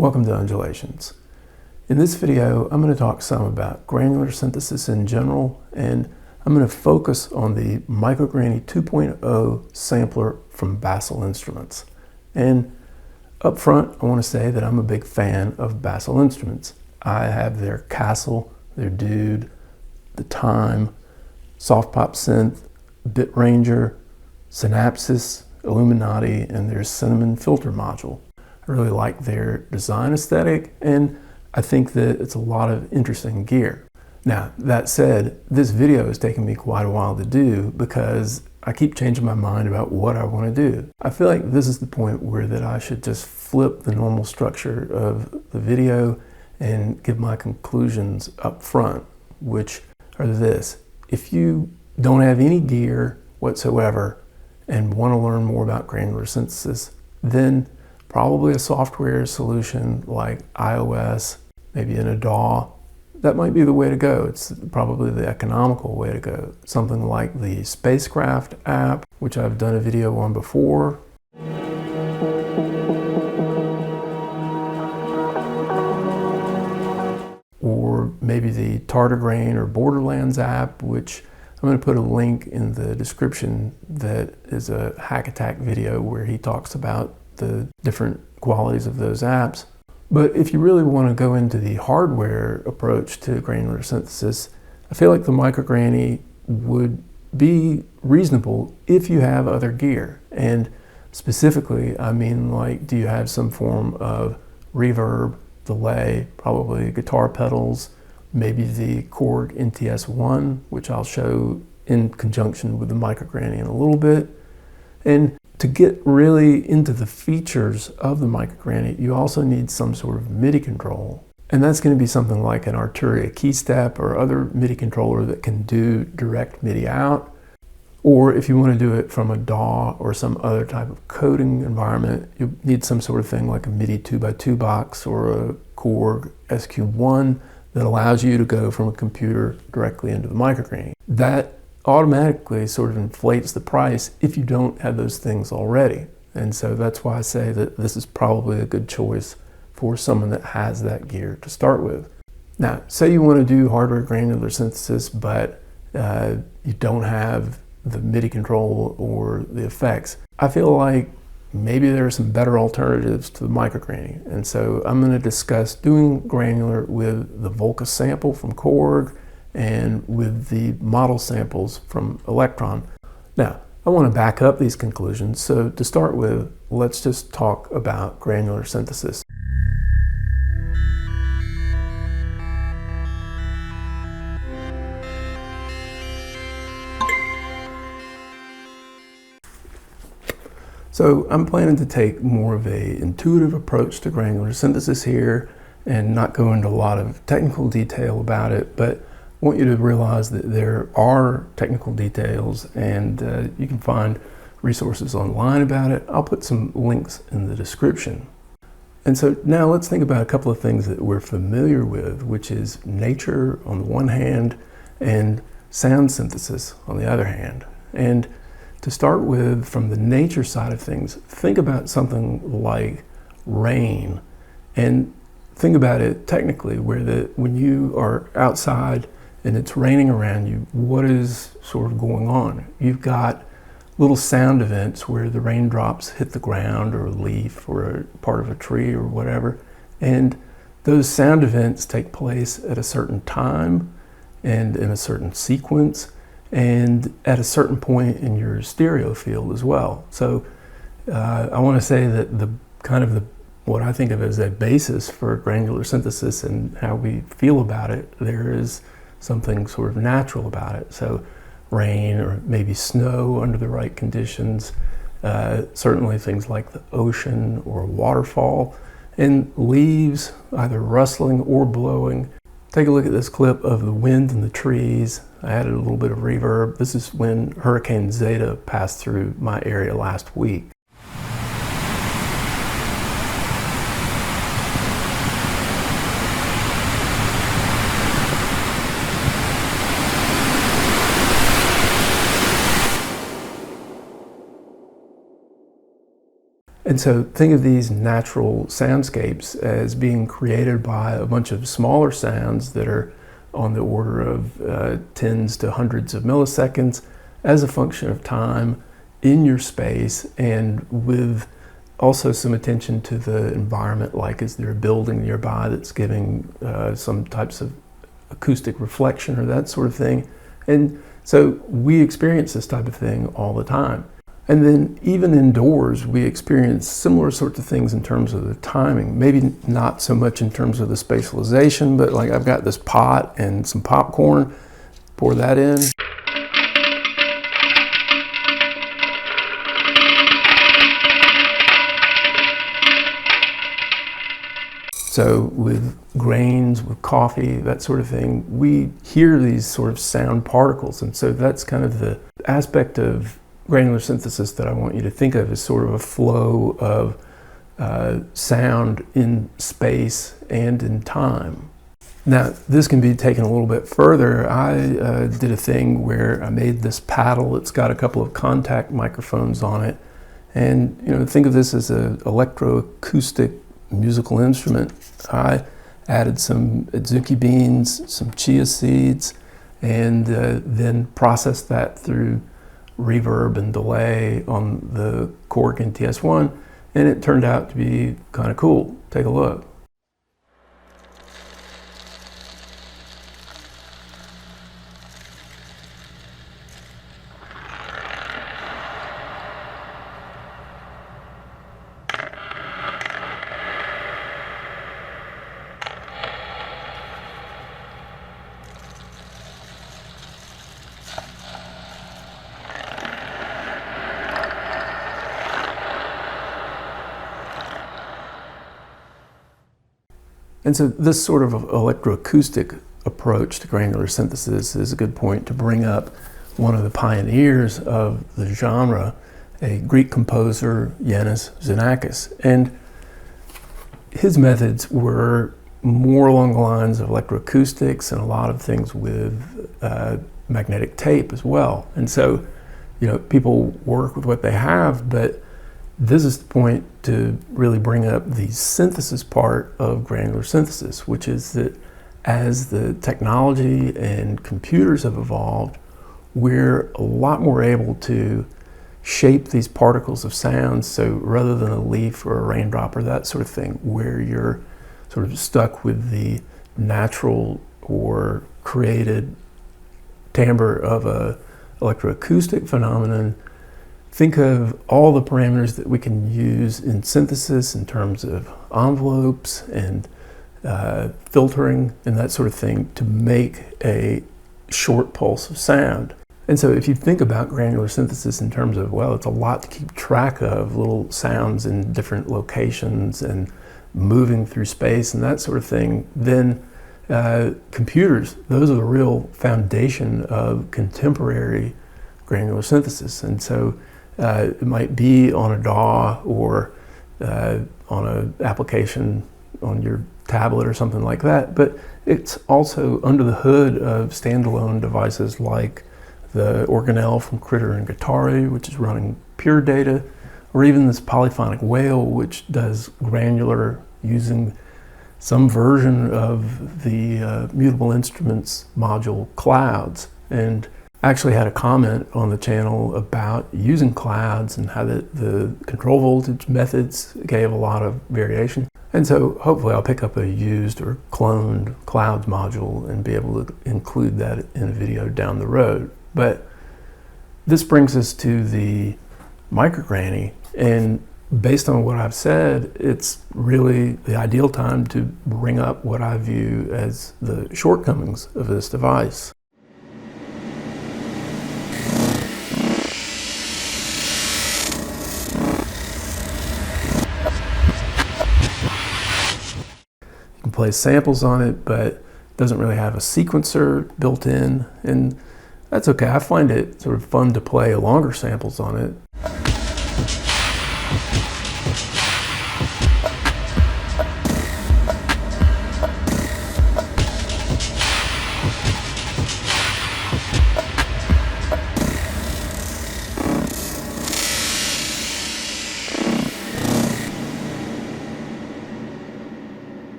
Welcome to Undulations. In this video, I'm going to talk some about granular synthesis in general, and I'm going to focus on the MicroGranny 2.0 sampler from Bastl Instruments. And up front, I want to say that I'm a big fan of Bastl Instruments. I have their Castle, their Dude, the Time, Soft Pop Synth, Bit Ranger, Synapsis, Illuminati, and their Cinnamon filter module. I really like their design aesthetic, and I think that it's a lot of interesting gear. Now, that said, this video has taken me quite a while to do because I keep changing my mind about what I want to do. I feel like this is the point where that I should just flip the normal structure of the video and give my conclusions up front, which are this. If you don't have any gear whatsoever and want to learn more about granular synthesis, then probably a software solution like iOS, maybe in a DAW, that might be the way to go. It's probably the economical way to go. Something like the Spacecraft app, which I've done a video on before. Or maybe the Tardigrade or Borderlands app, which I'm going to put a link in the description that is a hack attack video where he talks about the different qualities of those apps. But if you really want to go into the hardware approach to granular synthesis, I feel like the MicroGranny would be reasonable if you have other gear. And specifically, I mean, like, do you have some form of reverb, delay, probably guitar pedals, maybe the Korg NTS-1, which I'll show in conjunction with the MicroGranny in a little bit. And to get really into the features of the MicroGranny, you also need some sort of MIDI control. And that's going to be something like an Arturia keystep or other MIDI controller that can do direct MIDI out. Or if you want to do it from a DAW or some other type of coding environment, you need some sort of thing like a MIDI 2x2 box or a Korg SQ1 that allows you to go from a computer directly into the MicroGranny. That automatically sort of inflates the price if you don't have those things already. And so that's why I say that this is probably a good choice for someone that has that gear to start with. Now, say you want to do hardware granular synthesis, but you don't have the MIDI control or the effects. I feel like maybe there are some better alternatives to the MicroGranny. And so I'm going to discuss doing granular with the VOLCA sample from Korg and with the model samples from Electron. Now, I want to back up these conclusions. So to start with, let's just talk about granular synthesis. So I'm planning to take more of an intuitive approach to granular synthesis here and not go into a lot of technical detail about it, but I want you to realize that there are technical details and you can find resources online about it. I'll put some links in the description. And so now let's think about a couple of things that we're familiar with, which is nature on the one hand and sound synthesis on the other hand. And to start with, from the nature side of things, think about something like rain and think about it technically, where when you are outside and it's raining around you, what is sort of going on? You've got little sound events where the raindrops hit the ground or a leaf or a part of a tree or whatever. And those sound events take place at a certain time and in a certain sequence and at a certain point in your stereo field as well. So I want to say that what I think of as a basis for granular synthesis and how we feel about it, there is something sort of natural about it. So rain or maybe snow under the right conditions, certainly things like the ocean or a waterfall, and leaves either rustling or blowing. Take a look at this clip of the wind and the trees. I added a little bit of reverb. This is when Hurricane Zeta passed through my area last week. And so think of these natural soundscapes as being created by a bunch of smaller sounds that are on the order of tens to hundreds of milliseconds as a function of time in your space, and with also some attention to the environment, like is there a building nearby that's giving some types of acoustic reflection or that sort of thing. And so we experience this type of thing all the time. And then even indoors, we experience similar sorts of things in terms of the timing. Maybe not so much in terms of the spatialization, but like I've got this pot and some popcorn, pour that in. So with grains, with coffee, that sort of thing, we hear these sort of sound particles. And so that's kind of the aspect of granular synthesis that I want you to think of as sort of a flow of sound in space and in time. Now, this can be taken a little bit further. I did a thing where I made this paddle. It's got a couple of contact microphones on it. And think of this as an electroacoustic musical instrument. I added some adzuki beans, some chia seeds, and then processed that through reverb and delay on the Korg NTS-1, and it turned out to be kind of cool. Take a look. And so this sort of electroacoustic approach to granular synthesis is a good point to bring up one of the pioneers of the genre, a Greek composer, Yannis Xenakis. And his methods were more along the lines of electroacoustics and a lot of things with magnetic tape as well. And so, people work with what they have, but this is the point to really bring up the synthesis part of granular synthesis, which is that as the technology and computers have evolved, we're a lot more able to shape these particles of sound. So rather than a leaf or a raindrop or that sort of thing, where you're sort of stuck with the natural or created timbre of a electroacoustic phenomenon, think of all the parameters that we can use in synthesis in terms of envelopes and filtering and that sort of thing to make a short pulse of sound. And so if you think about granular synthesis in terms of, well, it's a lot to keep track of, little sounds in different locations and moving through space and that sort of thing, then computers, those are the real foundation of contemporary granular synthesis. And so it might be on a DAW or on an application on your tablet or something like that, but it's also under the hood of standalone devices like the organelle from Critter and Guitari, which is running pure data, or even this polyphonic whale, which does granular using some version of the Mutable Instruments module clouds. And I actually had a comment on the channel about using clouds and how the control voltage methods gave a lot of variation. And so hopefully I'll pick up a used or cloned clouds module and be able to include that in a video down the road. But this brings us to the MicroGranny, and based on what I've said, it's really the ideal time to bring up what I view as the shortcomings of this device. You can play samples on it, but it doesn't really have a sequencer built in, and that's okay. I find it sort of fun to play longer samples on it.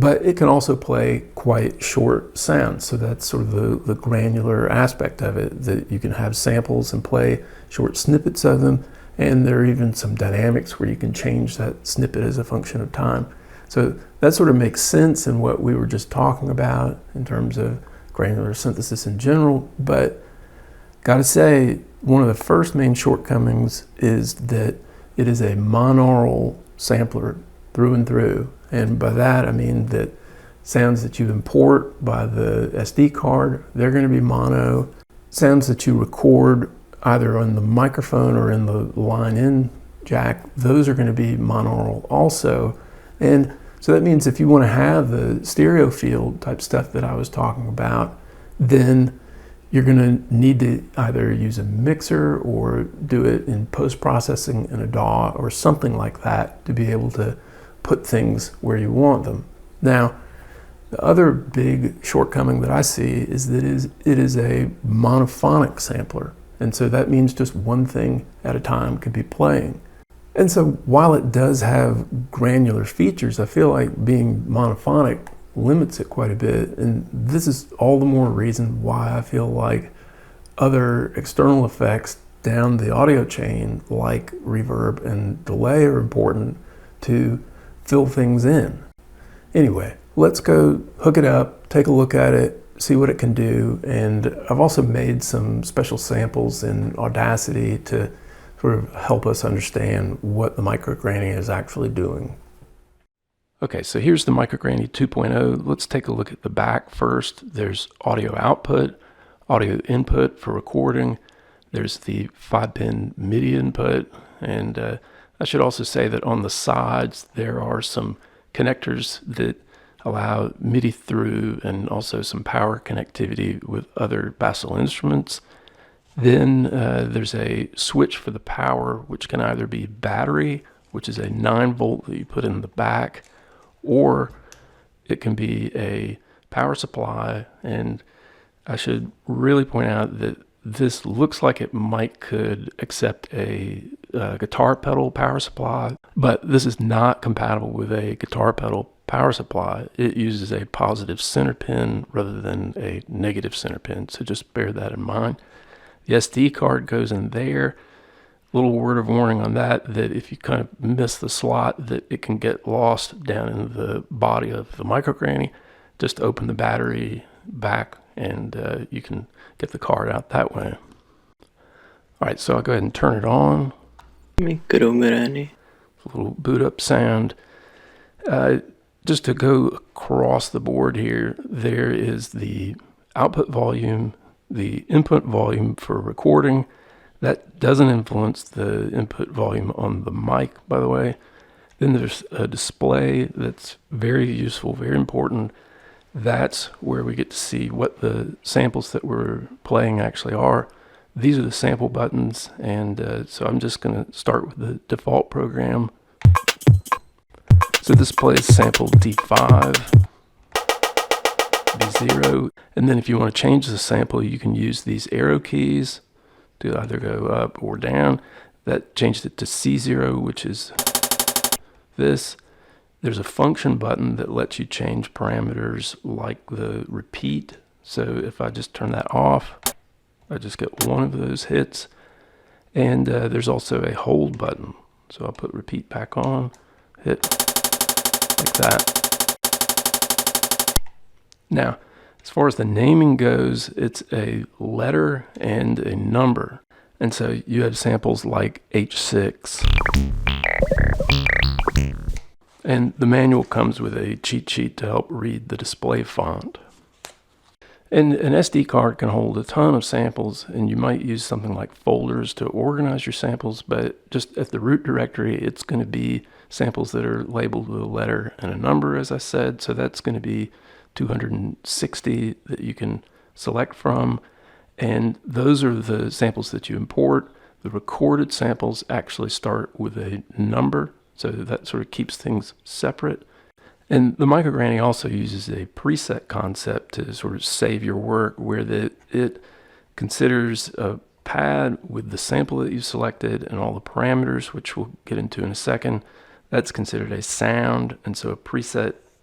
But it can also play quite short sounds. So that's sort of the granular aspect of it, that you can have samples and play short snippets of them. And there are even some dynamics where you can change that snippet as a function of time. So that sort of makes sense in what we were just talking about in terms of granular synthesis in general. But gotta say, one of the first main shortcomings is that it is a monaural sampler through and through. And by that, I mean that sounds that you import by the SD card, they're going to be mono. Sounds that you record either on the microphone or in the line-in jack, those are going to be monaural also. And so that means if you want to have the stereo field type stuff that I was talking about, then you're going to need to either use a mixer or do it in post-processing in a DAW or something like that to be able to put things where you want them. Now, the other big shortcoming that I see is that it is a monophonic sampler. And so that means just one thing at a time could be playing. And so while it does have granular features, I feel like being monophonic limits it quite a bit. And this is all the more reason why I feel like other external effects down the audio chain, like reverb and delay, are important to fill things in. Anyway, let's go hook it up, take a look at it, see what it can do. And I've also made some special samples in Audacity to sort of help us understand what the MicroGranny is actually doing. Okay, so here's the MicroGranny 2.0. Let's take a look at the back first. There's audio output, audio input for recording. There's the 5-pin MIDI input. And I should also say that on the sides, there are some connectors that allow MIDI through and also some power connectivity with other Bastl Instruments. Then there's a switch for the power, which can either be battery, which is a 9-volt that you put in the back, or it can be a power supply. And I should really point out that this looks like it could accept a guitar pedal power supply, but this is not compatible with a guitar pedal power supply. It uses a positive center pin rather than a negative center pin, so just bear that in mind. The SD card goes in there. Little word of warning on that if you kind of miss the slot, that it can get lost down in the body of the MicroGranny. Just open the battery back and you can get the card out that way. All right, so I'll go ahead and turn it on. MicroGranny. A little boot up sound. Just to go across the board here, there is the output volume, the input volume for recording. That doesn't influence the input volume on the mic, by the way. Then there's a display that's very useful, very important. That's where we get to see what the samples that we're playing actually are. These are the sample buttons, and so I'm just going to start with the default program. So this plays sample D5, B0, and then if you want to change the sample, you can use these arrow keys to either go up or down. That changed it to C0, which is this. There's a function button that lets you change parameters like the repeat. So if I just turn that off, I just get one of those hits. And there's also a hold button. So I'll put repeat back on, hit like that. Now, as far as the naming goes, it's a letter and a number. And so you have samples like H6. And the manual comes with a cheat sheet to help read the display font. And an SD card can hold a ton of samples, and you might use something like folders to organize your samples, but just at the root directory, it's going to be samples that are labeled with a letter and a number, as I said. So that's going to be 260 that you can select from. And those are the samples that you import. The recorded samples actually start with a number, so that sort of keeps things separate. And the MicroGranny also uses a preset concept to sort of save your work, where it considers a pad with the sample that you selected and all the parameters, which we'll get into in a second. That's considered a sound, and so a preset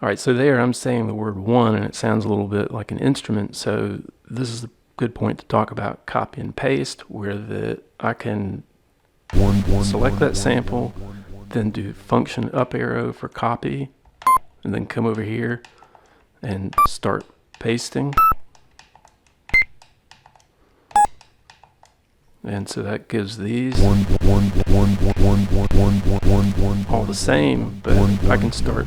All right, so there I'm saying the word one and it sounds a little bit like an instrument, so this is a good point to talk about copy and paste, where I can select that sample, then do function up arrow for copy, and then come over here and start pasting. And so that gives these all the same, but I can start.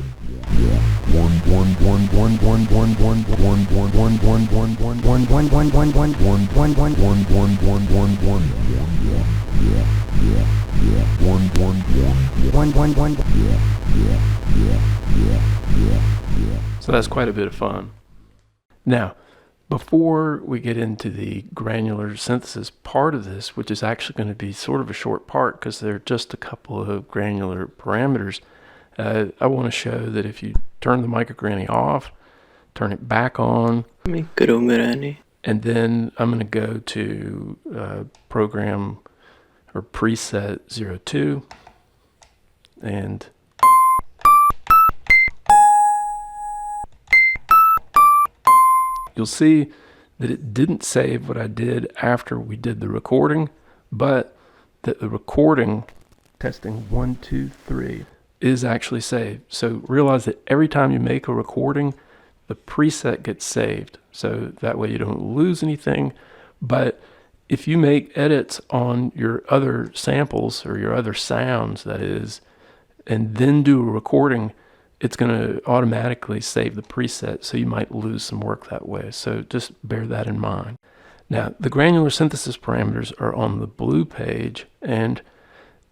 So that's quite a bit of fun. Now, Before we get into the granular synthesis part of this, which is actually going to be sort of a short part because there are just a couple of granular parameters, I want to show that if you turn the MicroGranny off, turn it back on, MicroGranny, and then I'm going to go to program or preset 02, and you'll see that it didn't save what I did after we did the recording, but that the recording, testing 1, 2, 3, is actually saved. So realize that every time you make a recording, the preset gets saved. So that way you don't lose anything. But if you make edits on your other samples or your other sounds, that is, and then do a recording, it's going to automatically save the preset, so you might lose some work that way. So just bear that in mind. Now, the granular synthesis parameters are on the blue page, and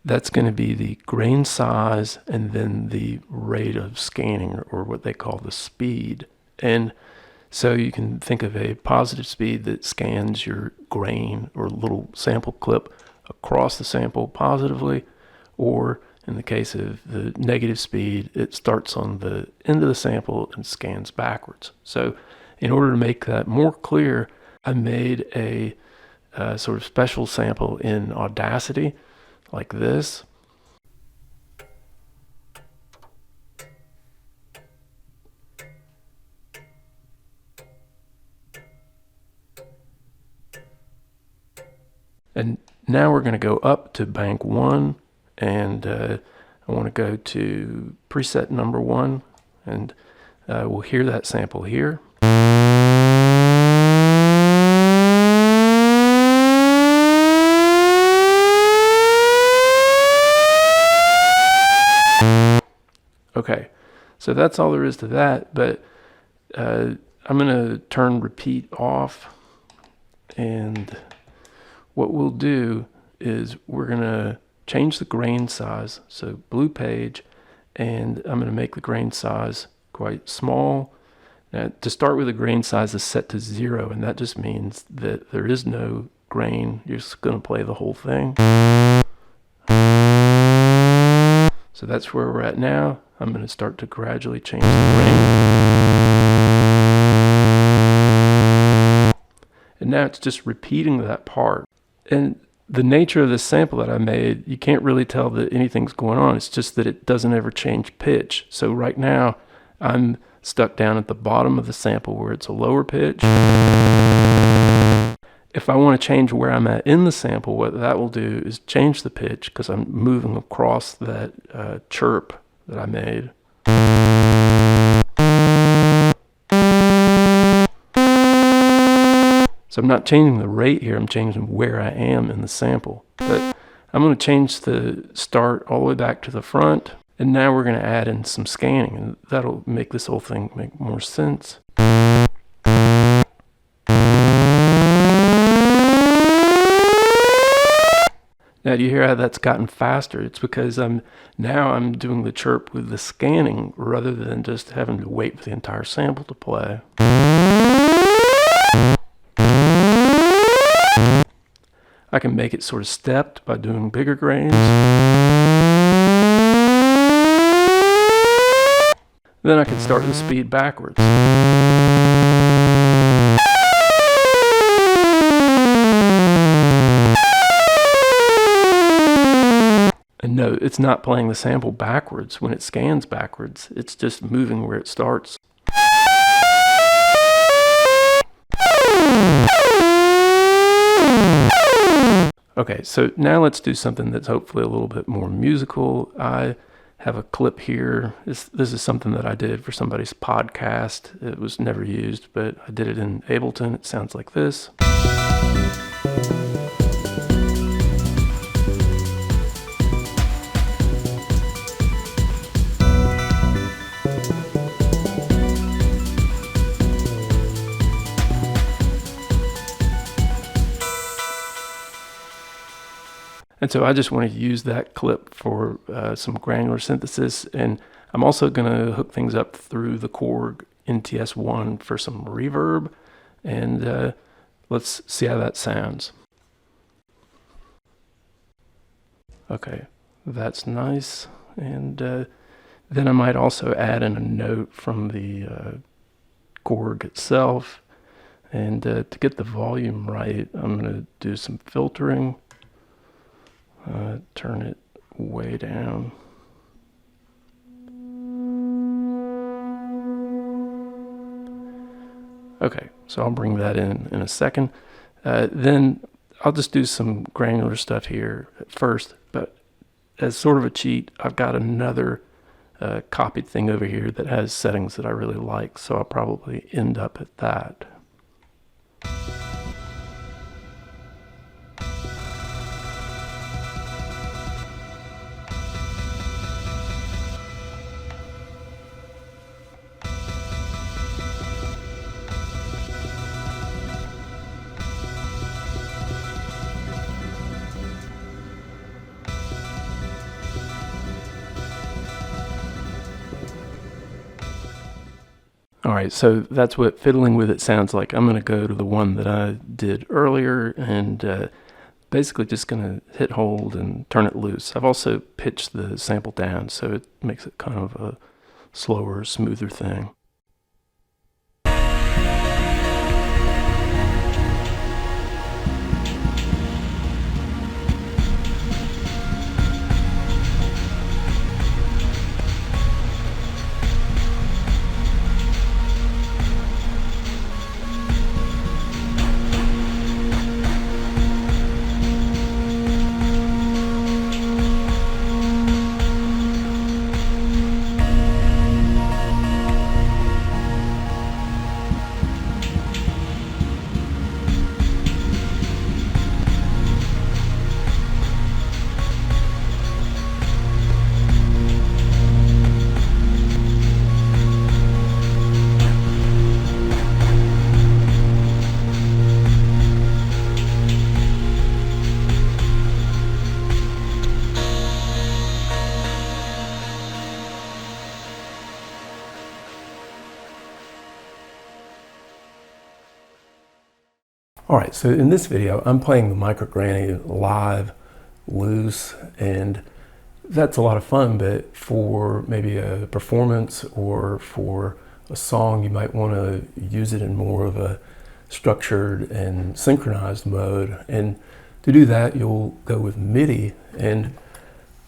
that's going to be the grain size and then the rate of scanning, or what they call the speed. And so you can think of a positive speed that scans your grain or little sample clip across the sample positively, or in the case of the negative speed, it starts on the end of the sample and scans backwards. So in order to make that more clear, I made a sort of special sample in Audacity like this. And now we're going to go up to bank 1, and I want to go to preset number 1, and we'll hear that sample here. Okay, so that's all there is to that, but I'm going to turn repeat off, and what we'll do is we're going to change the grain size, so blue page, and I'm going to make the grain size quite small. Now, to start with, the grain size is set to 0, and that just means that there is no grain. You're just going to play the whole thing. So that's where we're at now. I'm going to start to gradually change the grain. And now it's just repeating that part. And the nature of this sample that I made, you can't really tell that anything's going on. It's just that it doesn't ever change pitch. So right now, I'm stuck down at the bottom of the sample where it's a lower pitch. If I want to change where I'm at in the sample, what that will do is change the pitch, because I'm moving across that chirp that I made. So I'm not changing the rate here, I'm changing where I am in the sample. But I'm going to change the start all the way back to the front, and now we're going to add in some scanning, and that'll make this whole thing make more sense. Now, do you hear how that's gotten faster? It's because I'm doing the chirp with the scanning rather than just having to wait for the entire sample to play. I can make it sort of stepped by doing bigger grains. Then I can start the speed backwards. And no, it's not playing the sample backwards when it scans backwards. It's just moving where it starts. Okay, so now let's do something that's hopefully a little bit more musical. I have a clip here. This is something that I did for somebody's podcast. It was never used, but I did it in Ableton. It sounds like this. And so I just want to use that clip for some granular synthesis, and I'm also going to hook things up through the Korg NTS-1 for some reverb. and let's see how that sounds. Okay, that's nice. And then I might also add in a note from the Korg itself. And to get the volume right, I'm going to do some filtering. Turn it way down. Okay, so I'll bring that in a second. Then I'll just do some granular stuff here at first, but as sort of a cheat, I've got another copied thing over here that has settings that I really like, so I'll probably end up at that. All right, so that's what fiddling with it sounds like. I'm going to go to the one that I did earlier and basically just going to hit hold and turn it loose. I've also pitched the sample down, so it makes it kind of a slower, smoother thing. All right, so in this video, I'm playing the MicroGranny live, loose, and that's a lot of fun, but for maybe a performance or for a song, you might want to use it in more of a structured and synchronized mode. And to do that, you'll go with MIDI. And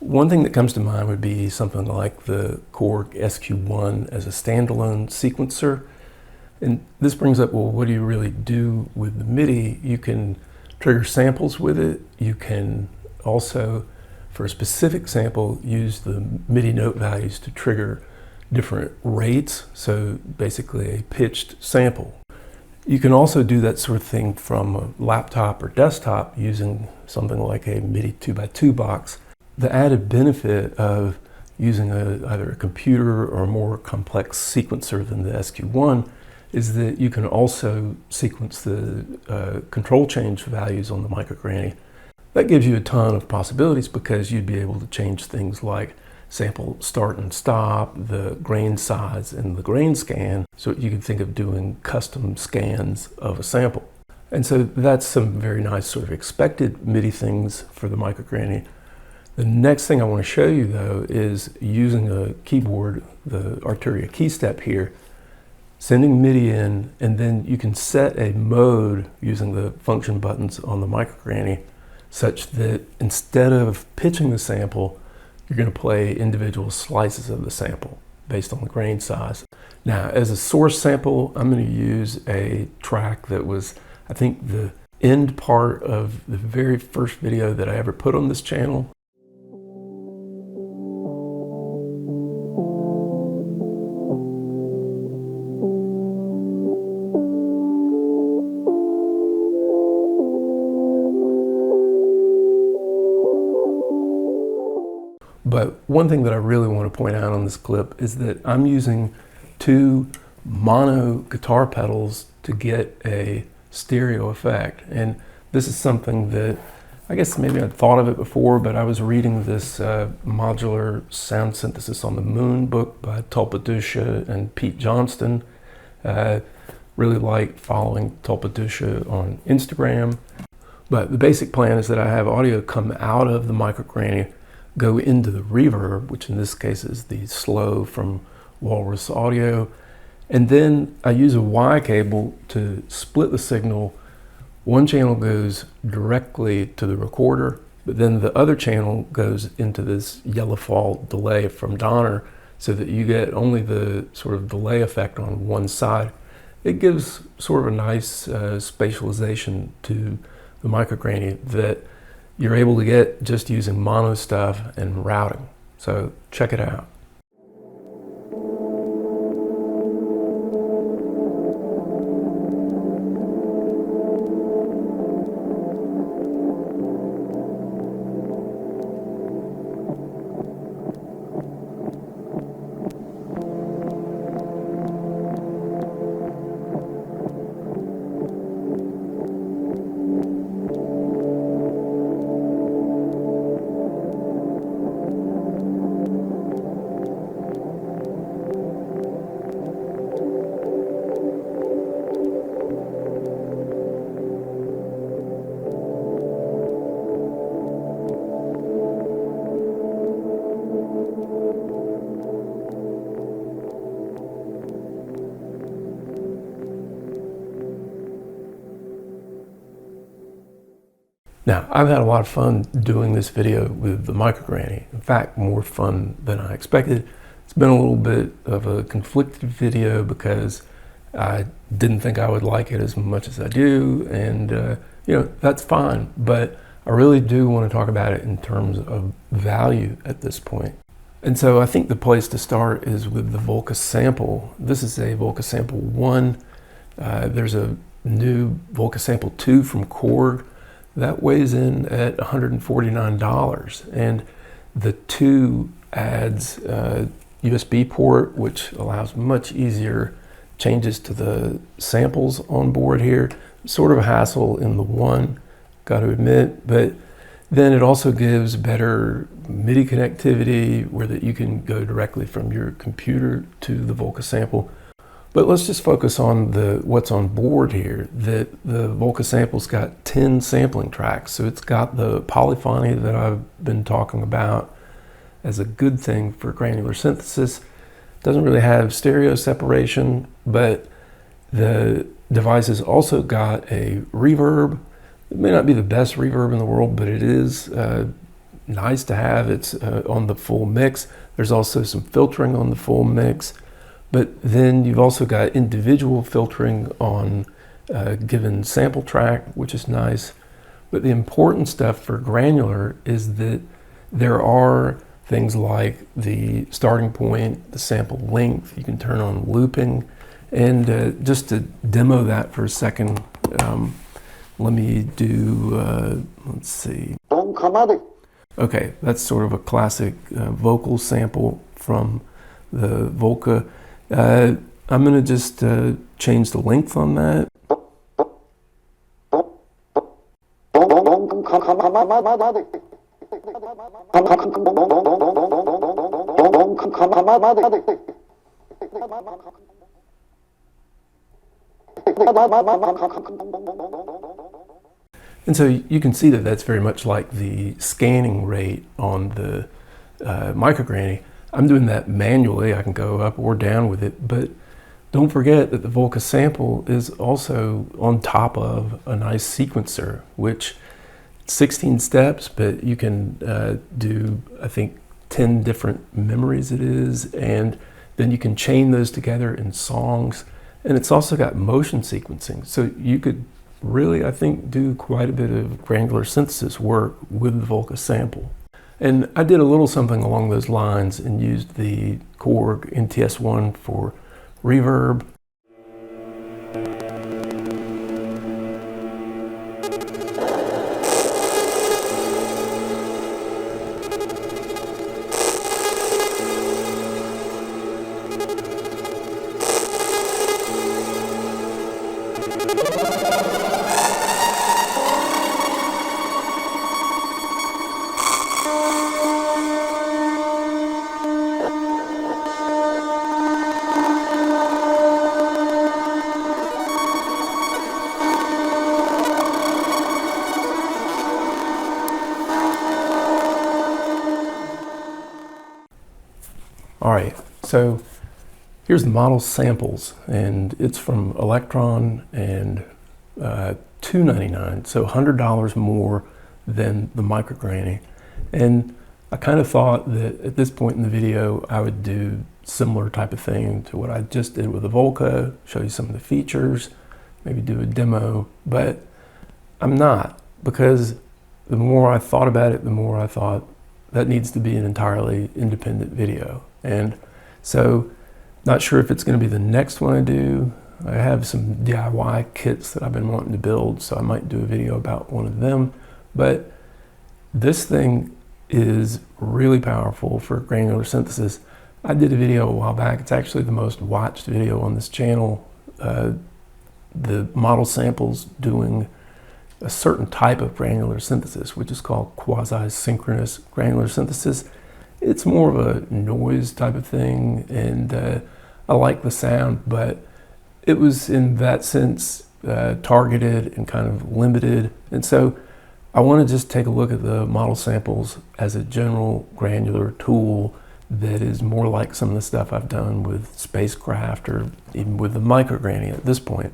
one thing that comes to mind would be something like the Korg SQ1 as a standalone sequencer. And this brings up, well, what do you really do with the MIDI? You can trigger samples with it. You can also, for a specific sample, use the MIDI note values to trigger different rates. So basically a pitched sample. You can also do that sort of thing from a laptop or desktop using something like a MIDI 2x2 box. The added benefit of using either a computer or a more complex sequencer than the SQ1 is that you can also sequence the control change values on the MicroGranny. That gives you a ton of possibilities because you'd be able to change things like sample start and stop, the grain size, and the grain scan. So you can think of doing custom scans of a sample. And so that's some very nice sort of expected MIDI things for the MicroGranny. The next thing I want to show you though is using a keyboard, the Arturia key step here, sending MIDI in, and then you can set a mode using the function buttons on the MicroGranny such that instead of pitching the sample, you're going to play individual slices of the sample based on the grain size. Now, as a source sample, I'm going to use a track that was, I think, the end part of the very first video that I ever put on this channel. But one thing that I really want to point out on this clip is that I'm using two mono guitar pedals to get a stereo effect. And this is something that I guess maybe I'd thought of it before, but I was reading this modular sound synthesis on the moon book by Tulpadusha and Pete Johnston. really like following Tulpadusha on Instagram. But the basic plan is that I have audio come out of the MicroGranny, go into the reverb, which in this case is the slow from Walrus Audio, and then I use a Y cable to split the signal. One channel goes directly to the recorder, but then the other channel goes into this yellow fall delay from Donner, so that you get only the sort of delay effect on one side. It gives sort of a nice spatialization to the MicroGranny that you're able to get just using mono stuff and routing. So check it out. Now, I've had a lot of fun doing this video with the MicroGranny. In fact, more fun than I expected. It's been a little bit of a conflicted video because I didn't think I would like it as much as I do, and you know, that's fine, but I really do want to talk about it in terms of value at this point. And so I think the place to start is with the VOLCA sample. This is a VOLCA sample 1. There's a new VOLCA sample 2 from Korg. That weighs in at $149, and the 2 adds a USB port, which allows much easier changes to the samples on board here. Sort of a hassle in the 1, got to admit, but then it also gives better MIDI connectivity where that you can go directly from your computer to the VOLCA sample. But let's just focus on what's on board here. That the VOLCA sample's got 10 sampling tracks, so it's got the polyphony that I've been talking about as a good thing for granular synthesis. Doesn't really have stereo separation, but the device has also got a reverb. It may not be the best reverb in the world, but it is nice to have. It's on the full mix. There's also some filtering on the full mix. But then you've also got individual filtering on a given sample track, which is nice. But the important stuff for Granular is that there are things like the starting point, the sample length. You can turn on looping. And just to demo that for a second, let me do, let's see. Okay, that's sort of a classic vocal sample from the VOLCA. I'm going to just change the length on that. And so you can see that that's very much like the scanning rate on the MicroGranny. I'm doing that manually. I can go up or down with it, but don't forget that the VOLCA sample is also on top of a nice sequencer, which 16 steps, but you can do, I think, 10 different memories it is, and then you can chain those together in songs, and it's also got motion sequencing. So you could really, I think, do quite a bit of granular synthesis work with the VOLCA sample. And I did a little something along those lines and used the Korg NTS-1 for reverb. So here's the model samples, and it's from Electron, and $299, so $100 more than the MicroGranny. And I kind of thought that at this point in the video I would do similar type of thing to what I just did with the VOLCA, show you some of the features, maybe do a demo, but I'm not, because the more I thought about it, the more I thought that needs to be an entirely independent video. And so, not sure if it's going to be the next one I do. I have some DIY kits that I've been wanting to build, so I might do a video about one of them. But this thing is really powerful for granular synthesis. I did a video a while back. It's actually the most watched video on this channel. The model samples doing a certain type of granular synthesis, which is called quasi-synchronous granular synthesis. It's more of a noise type of thing, and I like the sound, but it was in that sense targeted and kind of limited. And so I want to just take a look at the model samples as a general granular tool that is more like some of the stuff I've done with spacecraft or even with the MicroGranny at this point.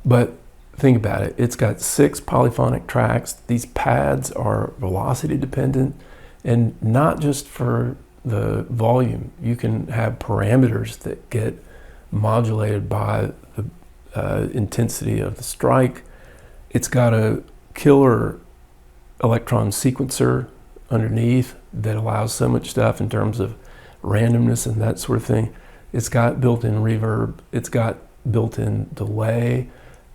But think about it, it's got 6 polyphonic tracks. These pads are velocity dependent, and not just for the volume. You can have parameters that get modulated by the intensity of the strike. It's got a killer electron sequencer underneath that allows so much stuff in terms of randomness and that sort of thing. It's got built-in reverb, it's got built-in delay,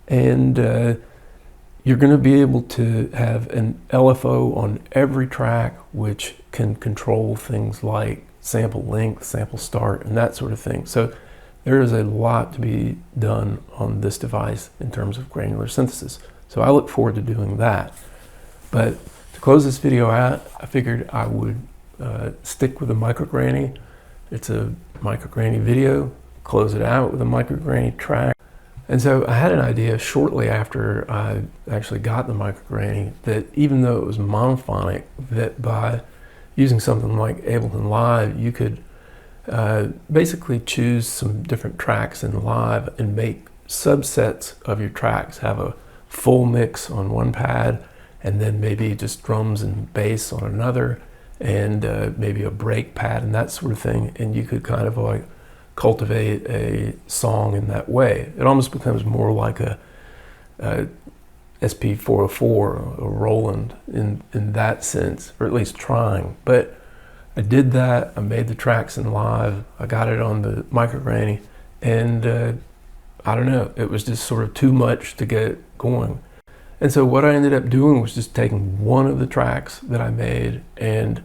and you're going to be able to have an LFO on every track, which can control things like sample length, sample start, and that sort of thing. So there is a lot to be done on this device in terms of granular synthesis. So I look forward to doing that. But to close this video out, I figured I would stick with a MicroGranny. It's a MicroGranny video, close it out with a MicroGranny track. And so I had an idea shortly after I actually got the MicroGranny that even though it was monophonic, that by using something like Ableton Live, you could basically choose some different tracks in Live and make subsets of your tracks, have a full mix on one pad, and then maybe just drums and bass on another, and maybe a break pad and that sort of thing. And you could kind of like cultivate a song in that way. It almost becomes more like a SP404, a Roland in that sense, or at least trying. But I did that, I made the tracks in Live, I got it on the MicroGranny, and I don't know, it was just sort of too much to get going. And so what I ended up doing was just taking one of the tracks that I made and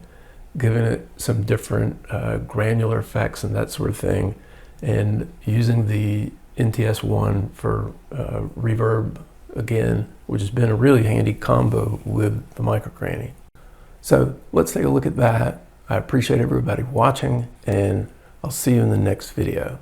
giving it some different granular effects and that sort of thing, and using the NTS-1 for reverb again, which has been a really handy combo with the MicroGranny. So let's take a look at that. I appreciate everybody watching, and I'll see you in the next video.